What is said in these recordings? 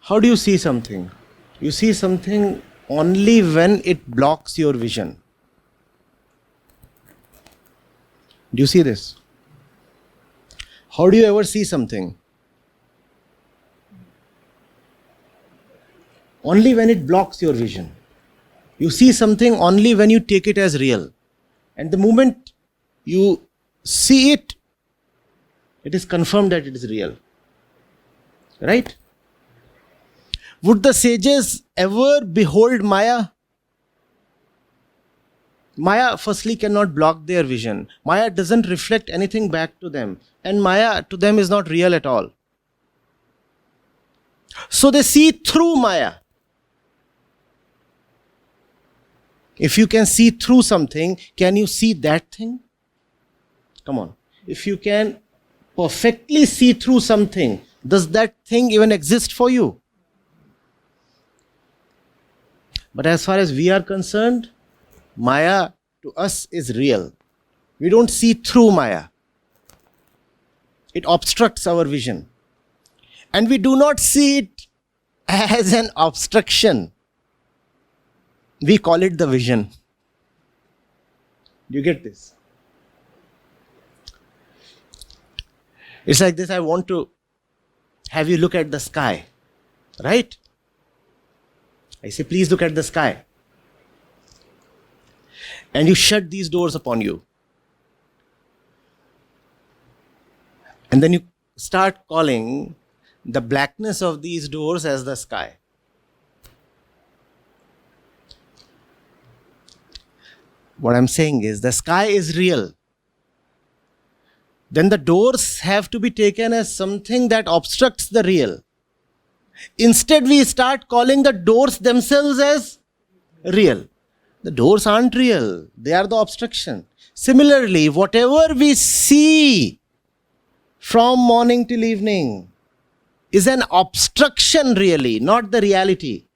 How do you see something? You see something only when it blocks your vision. Do you see this? How do you ever see something? Only when it blocks your vision. You see something only when you take it as real. And the moment you see it, it is confirmed that it is real. Right? Would the sages ever behold Maya? Maya firstly cannot block their vision. Maya doesn't reflect anything back to them. And Maya to them is not real at all. So they see through Maya. If you can see through something, can you see that thing? Come on. If you can perfectly see through something, does that thing even exist for you? But as far as we are concerned, Maya to us is real. We don't see through Maya. It obstructs our vision. And we do not see it as an obstruction. We call it the vision. Do you get this? It's like this. I want to have you look at the sky. Right? I say, please look at the sky. And you shut these doors upon you. And then you start calling the blackness of these doors as the sky. What I'm saying is, the sky is real. Then the doors have to be taken as something that obstructs the real. Instead, we start calling the doors themselves as real. The doors aren't real. They are the obstruction. Similarly, whatever we see from morning till evening is an obstruction really, not the reality.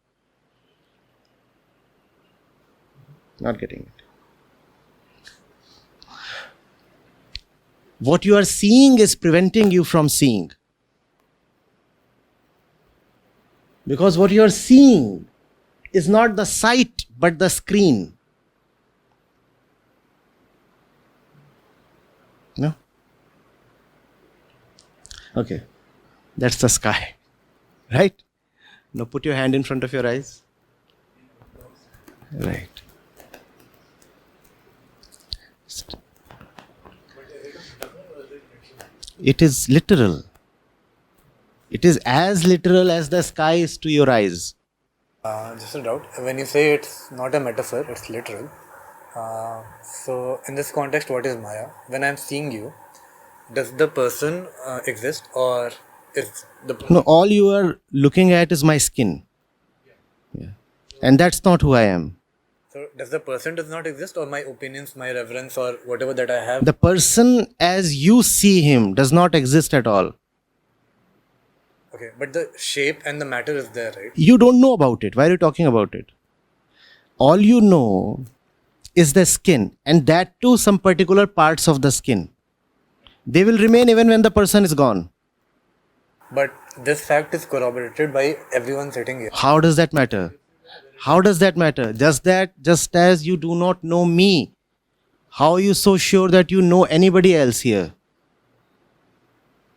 Not getting it. What you are seeing is preventing you from seeing. Because what you are seeing is not the sight but the screen. No? Okay. That's the sky. Right? Now put your hand in front of your eyes. Right. It is literal. It is as literal as the sky is to your eyes. Just a doubt. When you say it's not a metaphor, it's literal. So in this context, what is Maya? When I'm seeing you, does the person exist, or is the person? No, all you are looking at is my skin. Yeah. And that's not who I am. So does the person does not exist, or my opinions, my reverence, or whatever that I have? The person as you see him does not exist at all. Okay, but the shape and the matter is there, right? You don't know about it. Why are you talking about it? All you know is the skin, and that too some particular parts of the skin. They will remain even when the person is gone. But this fact is corroborated by everyone sitting here. How does that matter? How does that matter? Just as you do not know me, how are you so sure that you know anybody else here?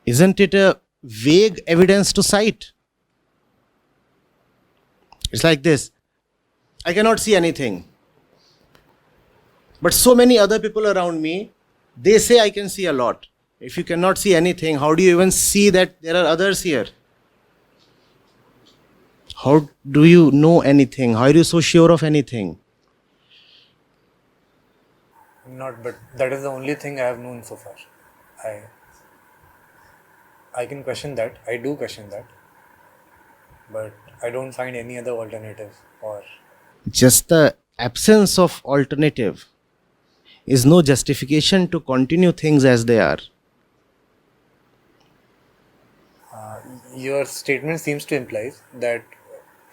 Isn't it a vague evidence to cite? It's like this. I cannot see anything. But so many other people around me, they say I can see a lot. If you cannot see anything, how do you even see that there are others here? How do you know anything? How are you so sure of anything? Not, but that is the only thing I have known so far. I can question that. I do question that. But I don't find any other alternative, or Just the absence of alternative is no justification to continue things as they are. your statement seems to imply that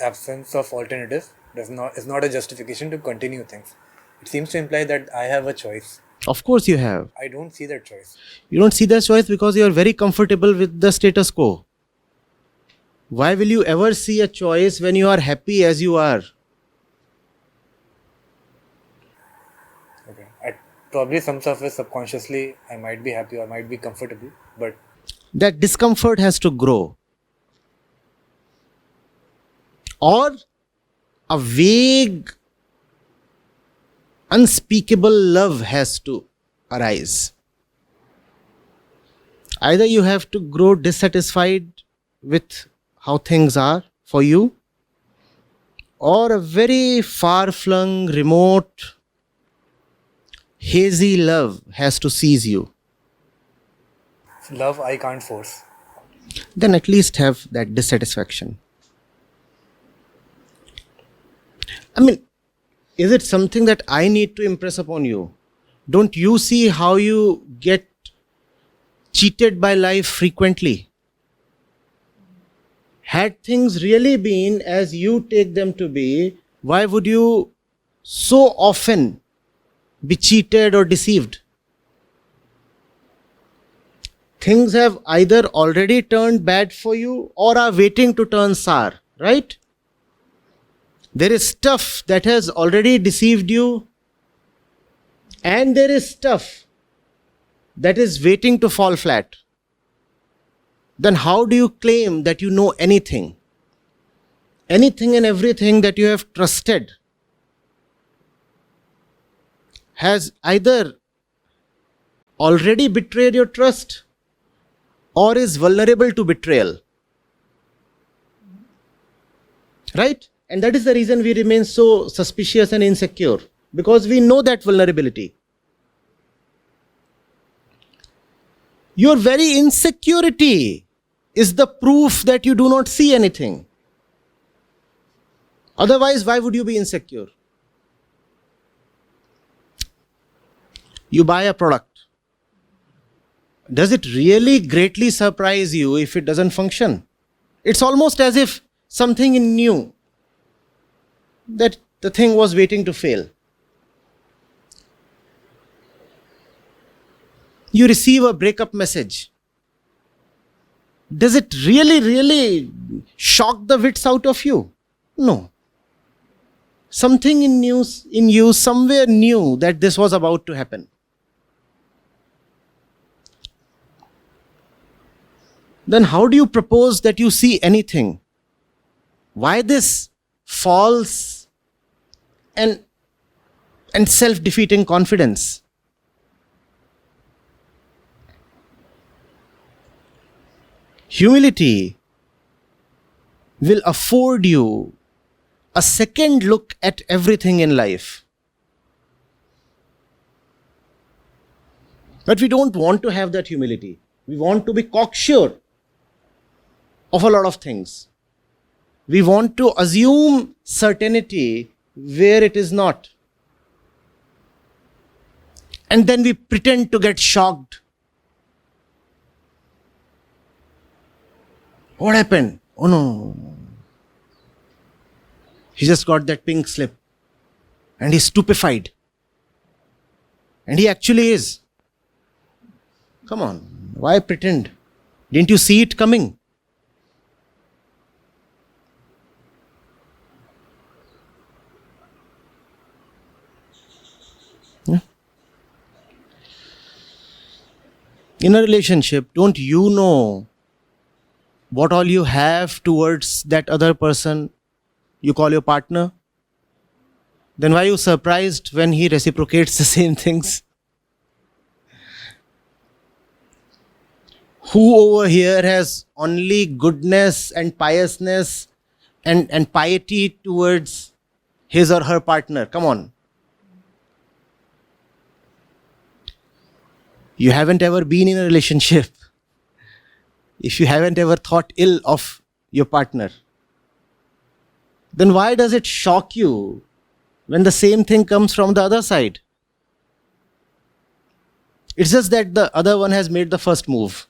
absence of alternative is not a justification to continue things. It seems to imply that I have a choice. Of course you have. I don't see that choice. You don't see that choice because you are very comfortable with the status quo. Why will you ever see a choice when you are happy as you are? Okay. At probably some surface, subconsciously, I might be happy or might be comfortable, but That discomfort has to grow. Or a vague, unspeakable love has to arise. Either you have to grow dissatisfied with how things are for you, or a very far flung, remote, hazy love has to seize you. love I can't force. Then at least have that dissatisfaction. I mean, is it something that I need to impress upon you? Don't you see how you get cheated by life frequently? Had things really been as you take them to be, why would you so often be cheated or deceived? Things have either already turned bad for you or are waiting to turn sour, right? There is stuff that has already deceived you, and there is stuff that is waiting to fall flat. Then how do you claim that you know anything? Anything and everything that you have trusted has either already betrayed your trust or is vulnerable to betrayal. Right? And that is the reason we remain so suspicious and insecure, because we know that vulnerability. Your very insecurity is the proof that you do not see anything. Otherwise, why would you be insecure? You buy a product. Does it really greatly surprise you if it doesn't function? It's almost as if something new, that the thing was waiting to fail. You receive a breakup message. Does it really shock the wits out of you? No. Something in you somewhere knew that this was about to happen. Then how do you propose that you see anything? Why this false and self-defeating confidence? Humility will afford you a second look at everything in life. But we don't want to have that humility. We want to be cocksure of a lot of things. We want to assume certainty where it is not. And then we pretend to get shocked. What happened? Oh no. He just got that pink slip. And he's stupefied. And he actually is. Come on. Why pretend? Didn't you see it coming? Yeah. In a relationship, don't you know what all you have towards that other person you call your partner? Then why are you surprised when he reciprocates the same things? Who over here has only goodness and piousness and piety towards his or her partner? Come on. You haven't ever been in a relationship if you haven't ever thought ill of your partner. Then why does it shock you when the same thing comes from the other side? It's just that the other one has made the first move.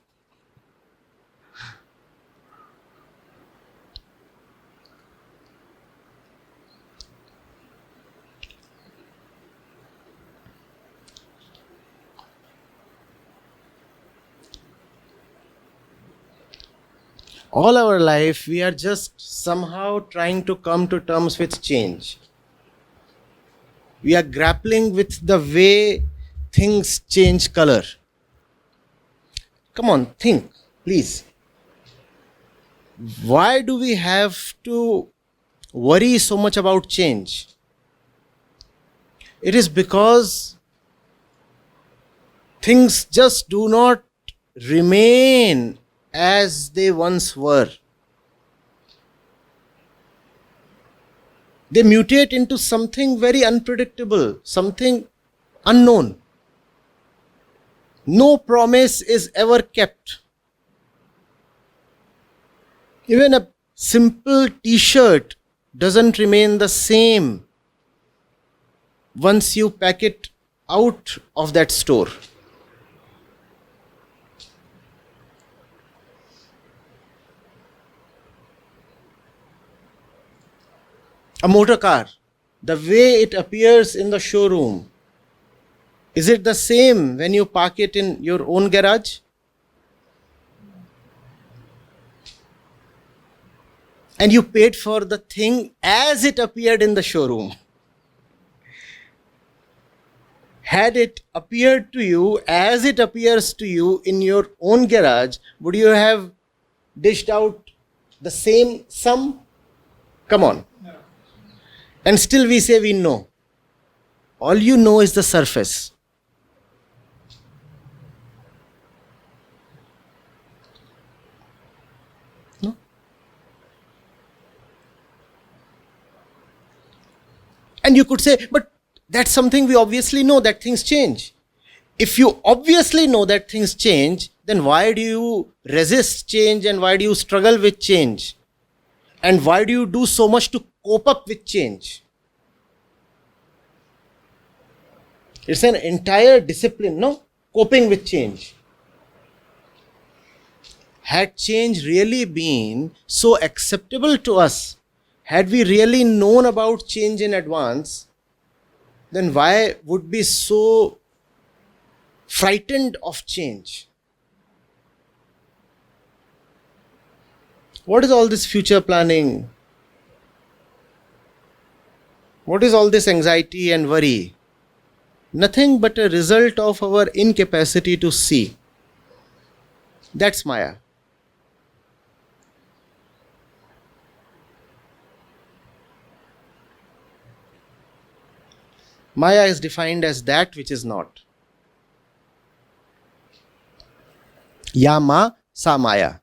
All our life, we are just somehow trying to come to terms with change. We are grappling with the way things change color. Come on, think, please. Why do we have to worry so much about change? It is because things just do not remain as they once were. They mutate into something very unpredictable, something unknown. No promise is ever kept. Even a simple t-shirt doesn't remain the same once you pack it out of that store. A motor car, the way it appears in the showroom, is it the same when you park it in your own garage? And you paid for the thing as it appeared in the showroom. Had it appeared to you as it appears to you in your own garage, would you have dished out the same sum? Come on. No. And still we say we know. All you know is the surface. No? And you could say, but that's something we obviously know, that things change. If you obviously know that things change, then why do you resist change and why do you struggle with change? And why do you do so much to cope up with change? It's an entire discipline, no? Coping with change. Had change really been so acceptable to us, had we really known about change in advance, then why would we be so frightened of change? What is all this future planning? What is all this anxiety and worry? Nothing but a result of our incapacity to see. That's Maya. Maya is defined as that which is not. Yama sa Maya.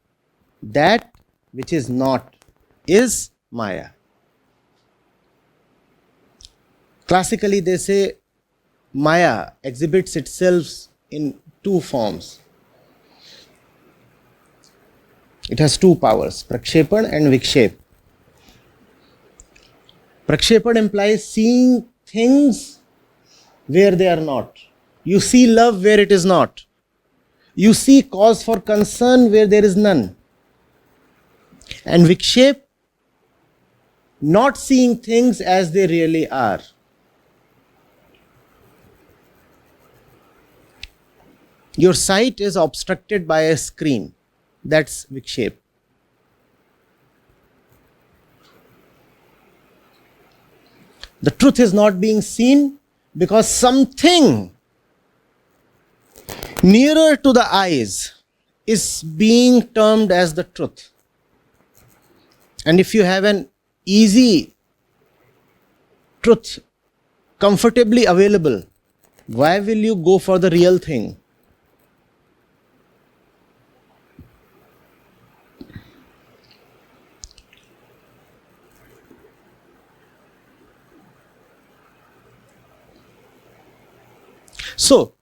That which is not is Maya. Classically, they say Maya exhibits itself in two forms. It has two powers, Prakshepan and Vikshep. Prakshepan implies seeing things where they are not. You see love where it is not. You see cause for concern where there is none. And Vikshep, not seeing things as they really are. Your sight is obstructed by a screen. That's Vikshep. The truth is not being seen because something nearer to the eyes is being termed as the truth. And if you have an easy truth comfortably available, why will you go for the real thing? So,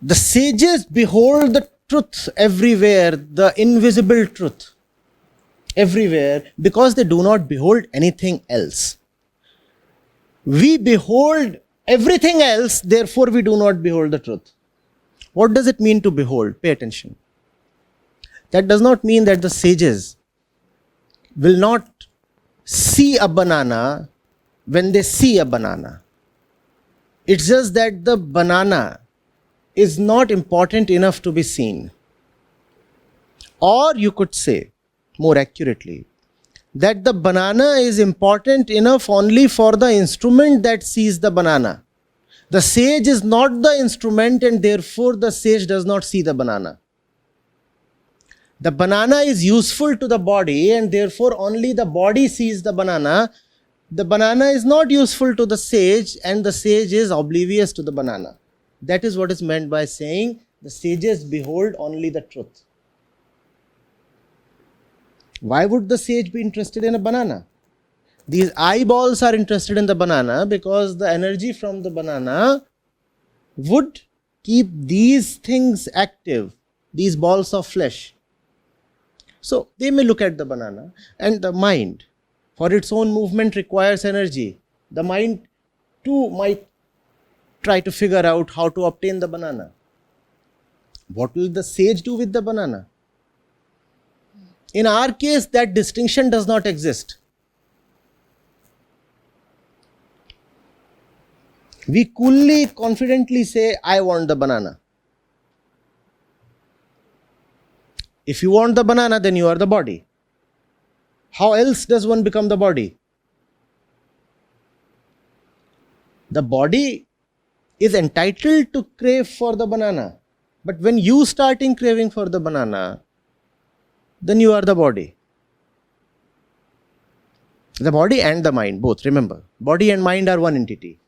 the sages behold the truth everywhere, the invisible truth everywhere, because they do not behold anything else. We behold everything else, therefore we do not behold the truth. What does it mean to behold? Pay attention. That does not mean that the sages will not see a banana when they see a banana. It's just that the banana is not important enough to be seen. Or you could say, more accurately, that the banana is important enough only for the instrument that sees the banana. The sage is not the instrument, and therefore the sage does not see the banana. The banana is useful to the body, and therefore only the body sees the banana. The banana is not useful to the sage, and the sage is oblivious to the banana. That is what is meant by saying the sages behold only the truth. Why would the sage be interested in a banana? These eyeballs are interested in the banana because the energy from the banana would keep these things active, these balls of flesh. So they may look at the banana, and the mind, for its own movement, requires energy. The mind too might try to figure out how to obtain the banana. What will the sage do with the banana? In our case, that distinction does not exist. We coolly, confidently say, I want the banana. If you want the banana, then you are the body. How else does one become the body? The body is entitled to crave for the banana. But when you start craving for the banana, then you are the body. The body and the mind, both, remember. Body and mind are one entity.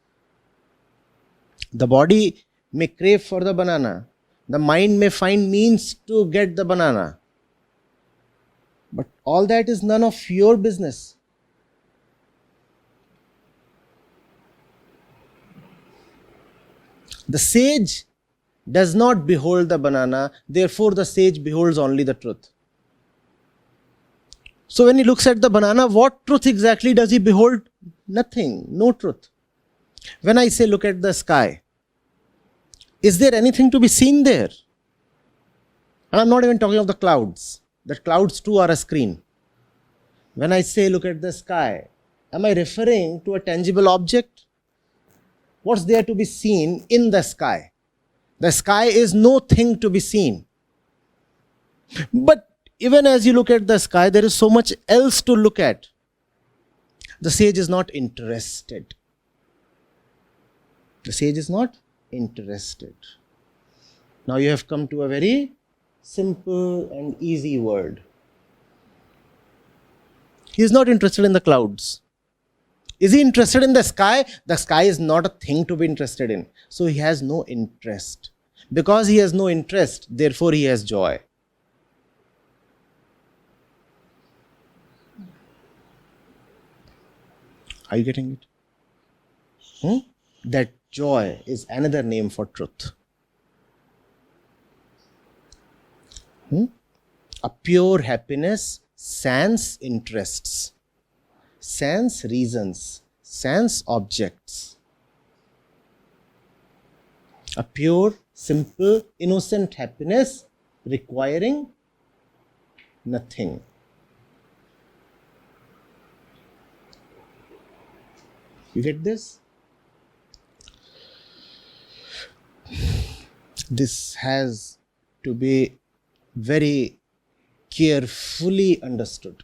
The body may crave for the banana. The mind may find means to get the banana. But all that is none of your business. The sage does not behold the banana, therefore the sage beholds only the truth. So when he looks at the banana, what truth exactly does he behold? Nothing, no truth. When I say look at the sky, is there anything to be seen there? And I'm not even talking of the clouds. The clouds too are a screen. When I say look at the sky, am I referring to a tangible object? What's there to be seen in the sky? The sky is no thing to be seen. But even as you look at the sky, there is so much else to look at. The sage is not interested. The sage is not interested. Now you have come to a very simple and easy word. He is not interested in the clouds. Is he interested in the sky? The sky is not a thing to be interested in. So he has no interest. Because he has no interest, therefore he has joy. Are you getting it? That joy is another name for truth. A pure happiness sans interests, sans reasons, sans objects. A pure, simple, innocent happiness requiring nothing. You get this? This has to be very carefully understood.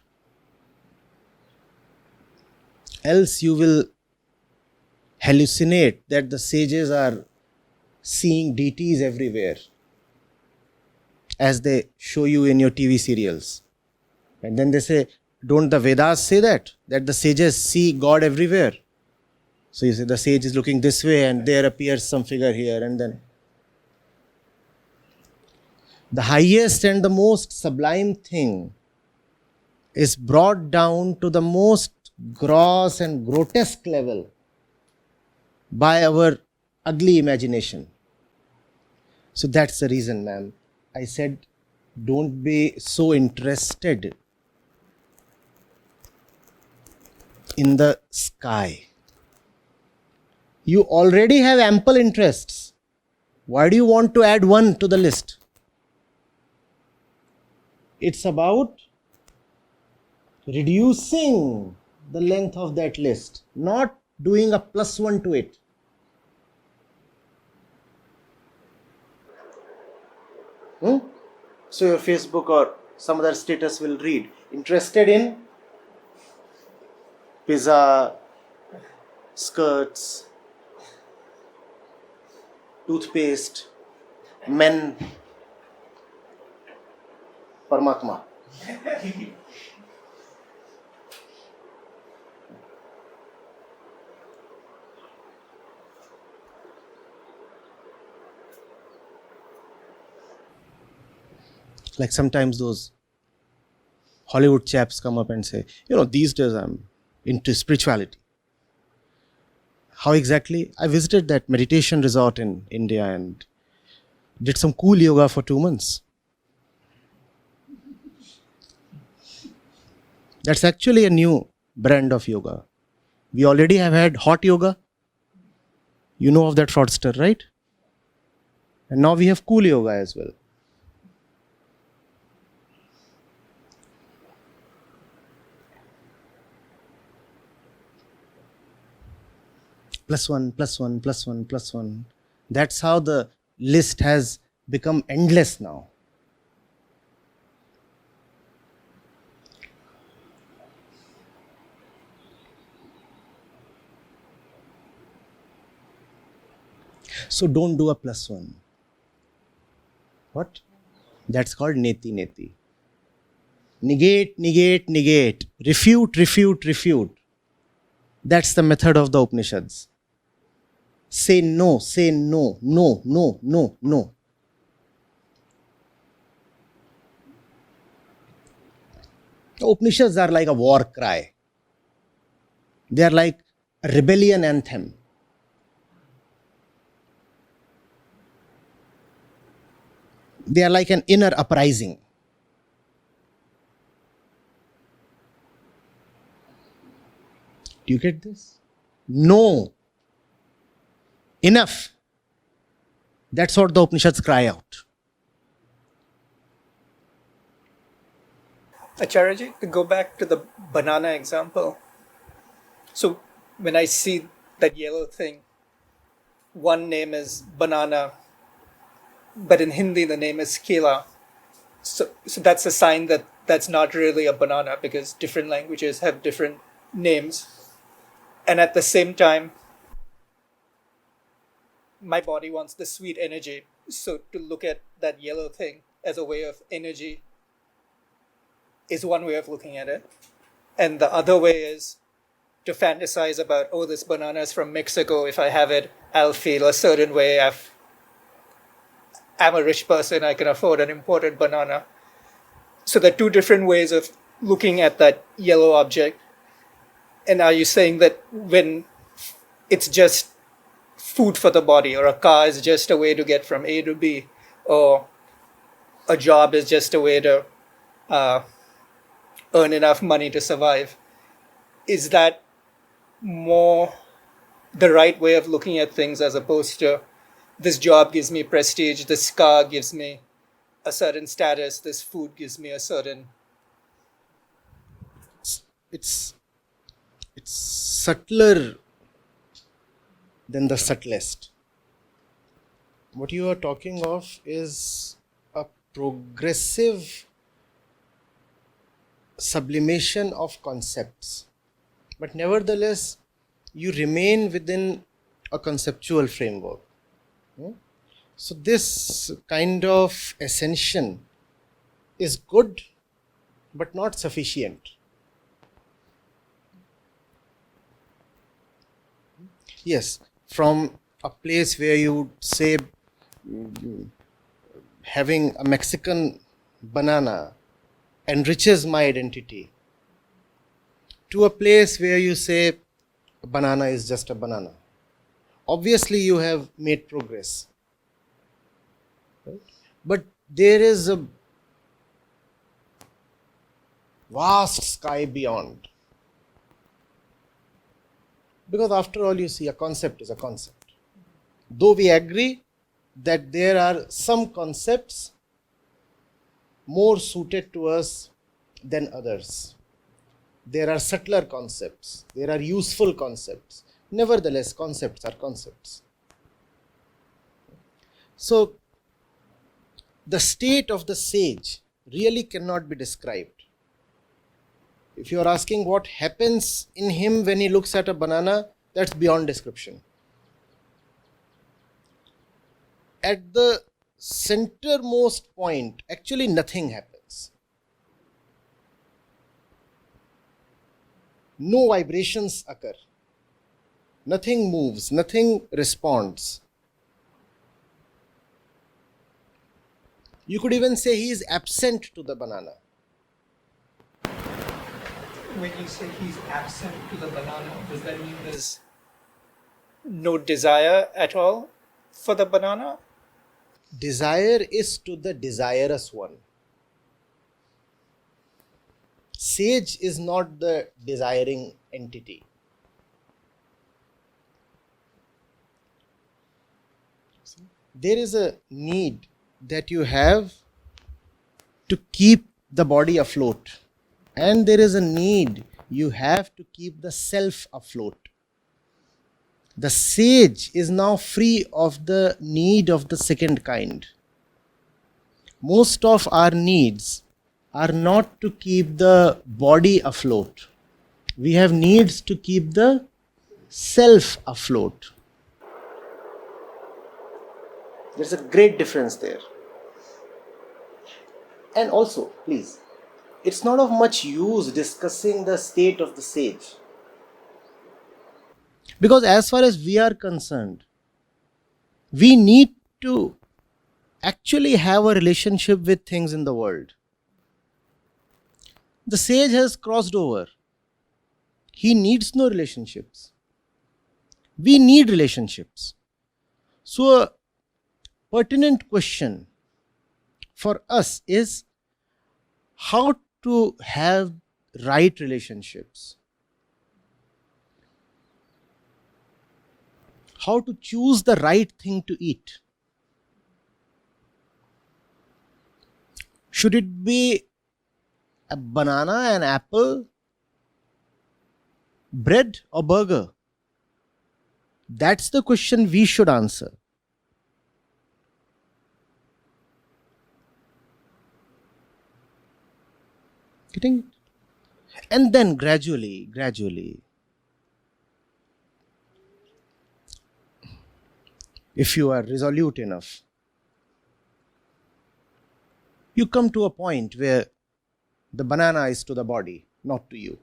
Else you will hallucinate that the sages are seeing deities everywhere, as they show you in your TV serials. And then they say, don't the Vedas say that? That the sages see God everywhere. So you say the sage is looking this way and there appears some figure here, and then the highest and the most sublime thing is brought down to the most gross and grotesque level by our ugly imagination. So that's the reason, ma'am, I said don't be so interested in the sky. You already have ample interests. Why do you want to add one to the list? It's about reducing the length of that list, not doing a plus one to it. So your Facebook or some other status will read. Interested in pizza, skirts, toothpaste, men, Paramatma. Like sometimes those Hollywood chaps come up and say, these days I'm into spirituality. How exactly? I visited that meditation resort in India and did some cool yoga for 2 months. That's actually a new brand of yoga. We already have had hot yoga. You know of that fraudster, right? And now we have cool yoga as well. Plus one, plus one, plus one, plus one. That's how the list has become endless now. So don't do a plus one. What? That's called neti neti. Negate, negate, negate. Refute, refute, refute. That's the method of the Upanishads. Say no, no, no, no, no, no. The Upanishads are like a war cry. They are like a rebellion anthem. They are like an inner uprising. Do you get this? No. Enough. That's what the Upanishads cry out. Acharya, to go back to the banana example. So when I see that yellow thing, one name is banana, but in Hindi the name is kela. So that's a sign that that's not really a banana because different languages have different names. And at the same time, my body wants the sweet energy. So to look at that yellow thing as a way of energy is one way of looking at it. And the other way is to fantasize about, oh, this banana is from Mexico. If I have it, I'll feel a certain way. I'm a rich person. I can afford an imported banana. So there are two different ways of looking at that yellow object. And are you saying that when it's just food for the body, or a car is just a way to get from A to B, or a job is just a way to earn enough money to survive, is that more the right way of looking at things as opposed to this job gives me prestige, this car gives me a certain status, this food gives me a certain... It's subtler than the subtlest. What you are talking of is a progressive sublimation of concepts. But nevertheless, you remain within a conceptual framework. So this kind of ascension is good, but not sufficient. Yes, from a place where you would say having a Mexican banana enriches my identity, to a place where you say a banana is just a banana. Obviously, you have made progress. Right? But there is a vast sky beyond. Because after all, you see, a concept is a concept. Though we agree that there are some concepts more suited to us than others. There are subtler concepts. There are useful concepts. Nevertheless, concepts are concepts. So, the state of the sage really cannot be described. If you are asking what happens in him when he looks at a banana, that's beyond description. At the centermost point, actually nothing happens. No vibrations occur. Nothing moves, nothing responds. You could even say he is absent to the banana. When you say he's absent to the banana, does that mean there's no desire at all for the banana? Desire is to the desirous one. Sage is not the desiring entity. There is a need that you have to keep the body afloat, and there is a need you have to keep the self afloat. The sage is now free of the need of the second kind. Most of our needs are not to keep the body afloat. We have needs to keep the self afloat. There's a great difference there. And also, please, it's not of much use discussing the state of the sage. Because as far as we are concerned, we need to actually have a relationship with things in the world. The sage has crossed over. He needs no relationships. We need relationships. So a pertinent question for us is how to have right relationships. How to choose the right thing to eat. Should it be a banana, an apple, bread or burger? That's the question we should answer. Getting it? And then gradually, if you are resolute enough, you come to a point where the banana is to the body, not to you.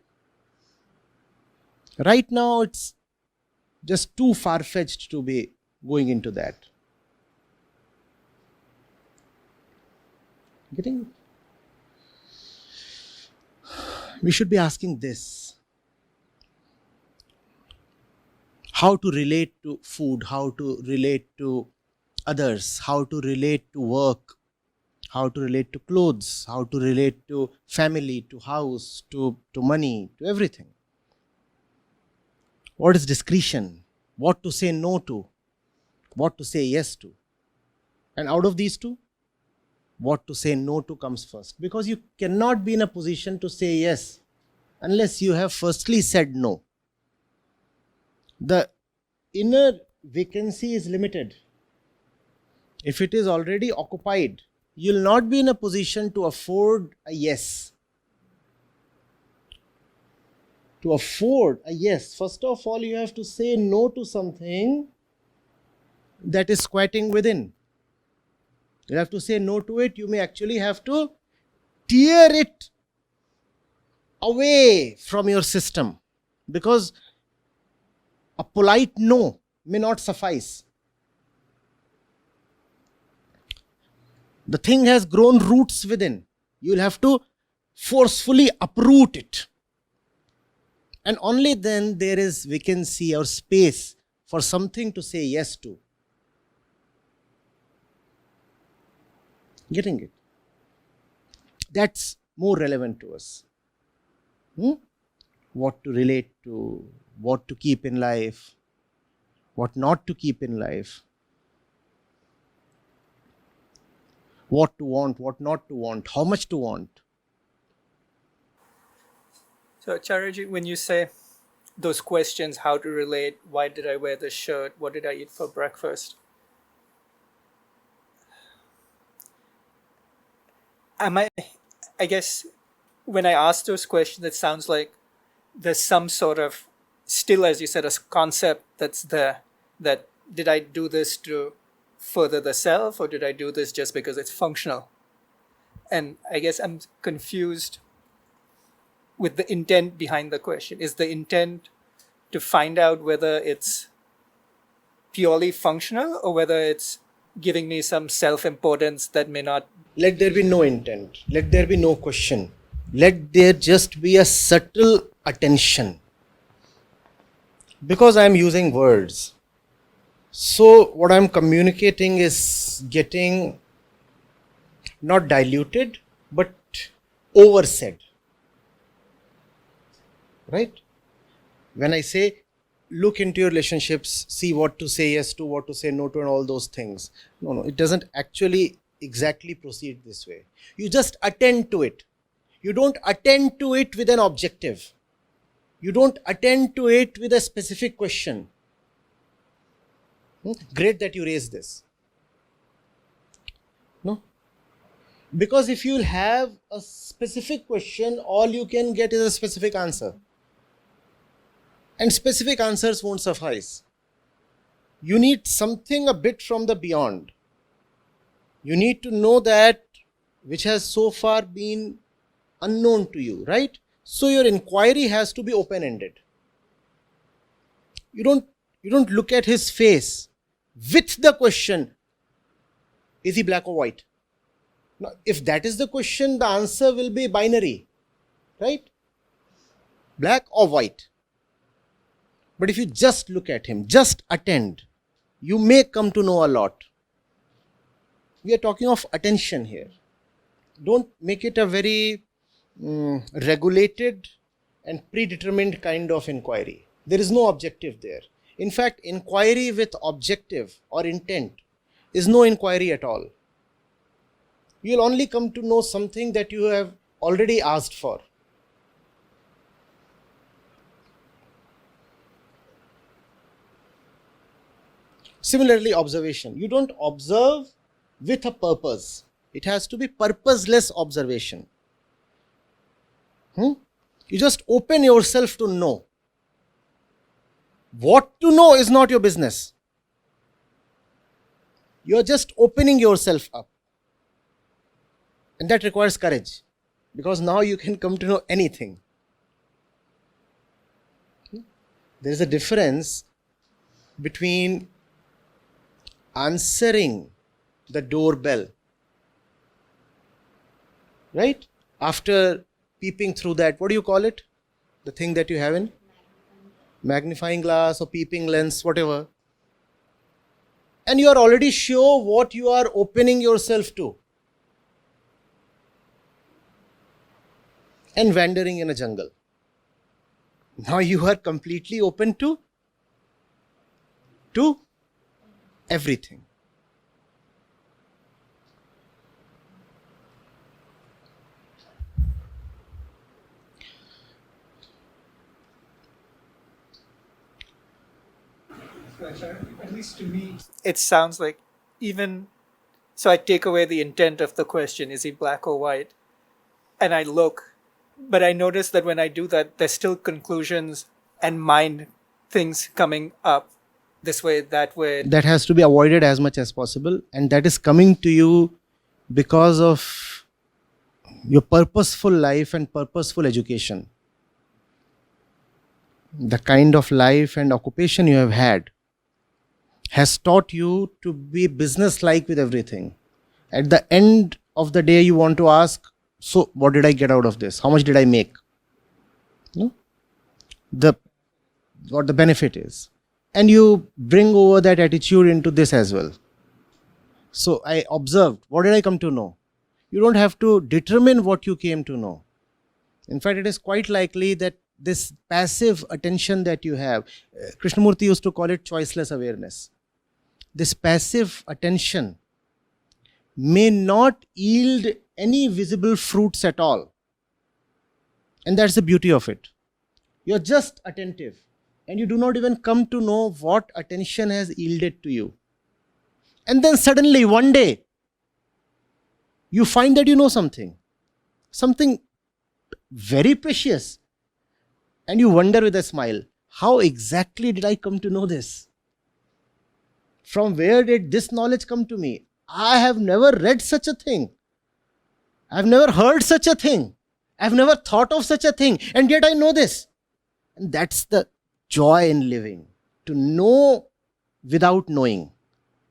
Right now, it's just too far-fetched to be going into that. Getting it? We should be asking this. How to relate to food, how to relate to others, how to relate to work, how to relate to clothes, how to relate to family, to house, to money, to everything. What is discretion? What to say no to? What to say yes to? And out of these two, what to say no to comes first. Because you cannot be in a position to say yes unless you have firstly said no. The inner vacancy is limited. If it is already occupied, you'll not be in a position to afford a yes. To afford a yes, first of all, you have to say no to something that is squatting within. You have to say no to it. You may actually have to tear it away from your system, because a polite no may not suffice. The thing has grown roots within. You'll have to forcefully uproot it. And only then there is vacancy or space for something to say yes to. Getting it? That's more relevant to us. What to relate to, what to keep in life, what not to keep in life, what to want, what not to want, how much to want. So, Acharyaji, when you say those questions, how to relate, why did I wear this shirt, what did I eat for breakfast? I guess when I ask those questions, it sounds like there's some sort of, still, as you said, a concept that's there, that did I do this to further the self, or did I do this just because it's functional? And I guess I'm confused with the intent behind the question. Is the intent to find out whether it's purely functional or whether it's giving me some self-importance that may not? Let there be no intent. Let there be no question. Let there just be a subtle attention. Because I am using words, so what I am communicating is getting not diluted but oversaid. Right? When I say look into your relationships, see what to say yes to, what to say no to, and all those things. No, it doesn't actually exactly proceed this way. You just attend to it. You don't attend to it with an objective. You don't attend to it with a specific question. Great that you raised this. No? Because if you have a specific question, all you can get is a specific answer. And specific answers won't suffice. You need something a bit from the beyond. You need to know that which has so far been unknown to you, right? So your inquiry has to be open-ended. You don't look at his face with the question, is he black or white? Now, if that is the question, the answer will be binary, right? Black or white. But if you just look at him, just attend, you may come to know a lot. We are talking of attention here. Don't make it a very regulated and predetermined kind of inquiry. There is no objective there. In fact, inquiry with objective or intent is no inquiry at all. You'll only come to know something that you have already asked for. Similarly, observation. You don't observe with a purpose. It has to be purposeless observation. You just open yourself to know. What to know is not your business. You are just opening yourself up. And that requires courage. Because now you can come to know anything. There is a difference between answering the doorbell, right? After peeping through that, what do you call it? The thing that you have in? Magnifying glass or peeping lens, whatever. And you are already sure what you are opening yourself to. And wandering in a jungle. Now you are completely open to everything. At least to me, it sounds like, even so, I take away the intent of the question, is he black or white? And I look, but I notice that when I do that, there's still conclusions and mind things coming up this way, that way. That has to be avoided as much as possible, and that is coming to you because of your purposeful life and purposeful education. The kind of life and occupation you have had has taught you to be business-like with everything. At the end of the day, you want to ask, so what did I get out of this? How much did I make? What the benefit is. And you bring over that attitude into this as well. So I observed, what did I come to know? You don't have to determine what you came to know. In fact, it is quite likely that this passive attention that you have, Krishnamurti used to call it choiceless awareness. This passive attention may not yield any visible fruits at all. And that's the beauty of it. You're just attentive. And you do not even come to know what attention has yielded to you. And then suddenly one day, you find that you know something very precious, and you wonder with a smile, how exactly did I come to know this? From where did this knowledge come to me? I have never read such a thing. I've never heard such a thing. I've never thought of such a thing, and yet I know this. And that's the joy in living. To know without knowing,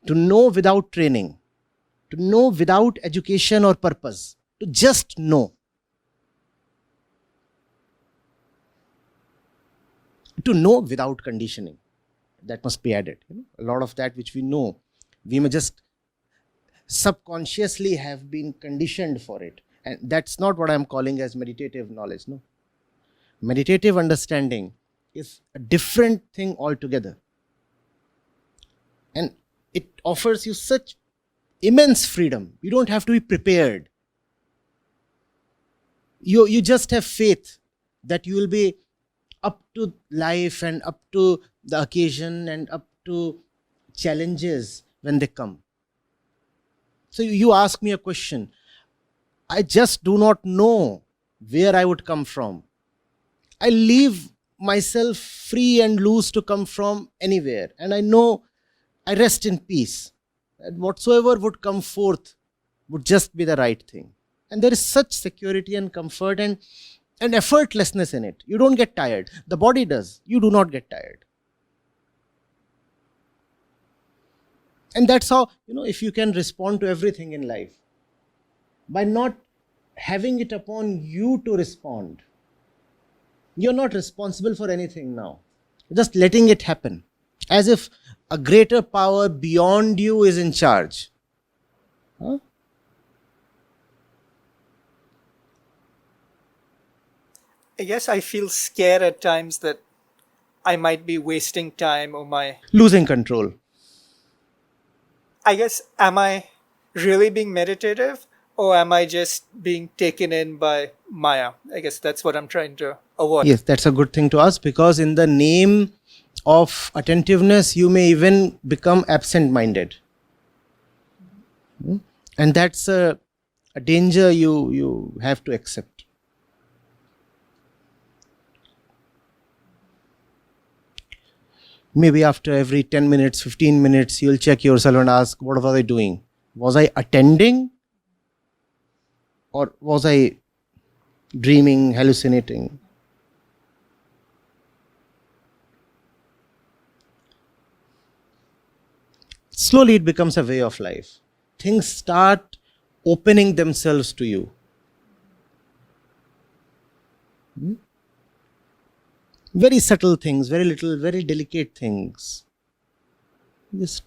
to know without training, to know without education or purpose, to just know. To know without conditioning. That must be added. A lot of that which we know, we may just subconsciously have been conditioned for it. And that's not what I'm calling as meditative knowledge. No. Meditative understanding is a different thing altogether. And it offers you such immense freedom. You don't have to be prepared. You just have faith that you will be up to life and up to the occasion and up to challenges when they come. So you ask me a question. I just do not know where I would come from. I leave myself free and loose to come from anywhere. And I know I rest in peace. And whatsoever would come forth would just be the right thing. And there is such security and comfort and effortlessness in it. You don't get tired. The body does. You do not get tired. And that's how, if you can respond to everything in life, by not having it upon you to respond, you're not responsible for anything now. Just letting it happen. As if a greater power beyond you is in charge. Huh? I guess I feel scared at times that I might be wasting time or losing control. I guess, am I really being meditative or am I just being taken in by Maya? I guess that's what I'm trying to avoid. Yes, that's a good thing to ask, because in the name of attentiveness, you may even become absent-minded. And that's a danger you have to accept. Maybe after every 10 minutes, 15 minutes, you'll check yourself and ask, what was I doing? Was I attending? Or was I dreaming, hallucinating? Slowly it becomes a way of life. Things start opening themselves to you. Very subtle things, very little, very delicate things. Just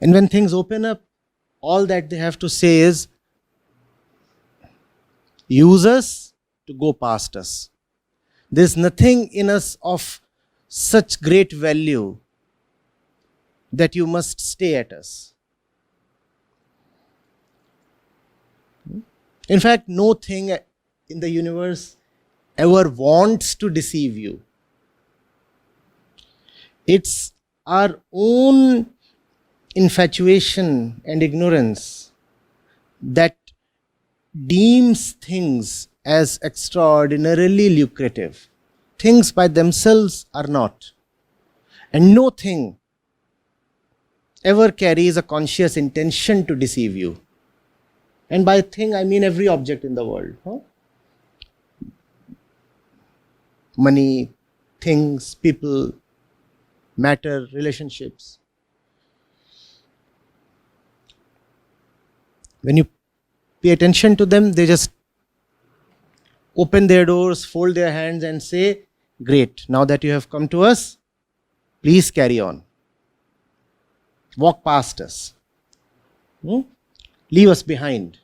and when things open up, all that they have to say is, use us to go past us. There's nothing in us of such great value that you must stay at us. In fact, no thing in the universe ever wants to deceive you. It's our own infatuation and ignorance that deems things as extraordinarily lucrative. Things by themselves are not. And no thing ever carries a conscious intention to deceive you. And by thing, I mean every object in the world. Money, things, people, matter, relationships. When you pay attention to them, they just open their doors, fold their hands and say, great, now that you have come to us, please carry on. Walk past us. Leave us behind.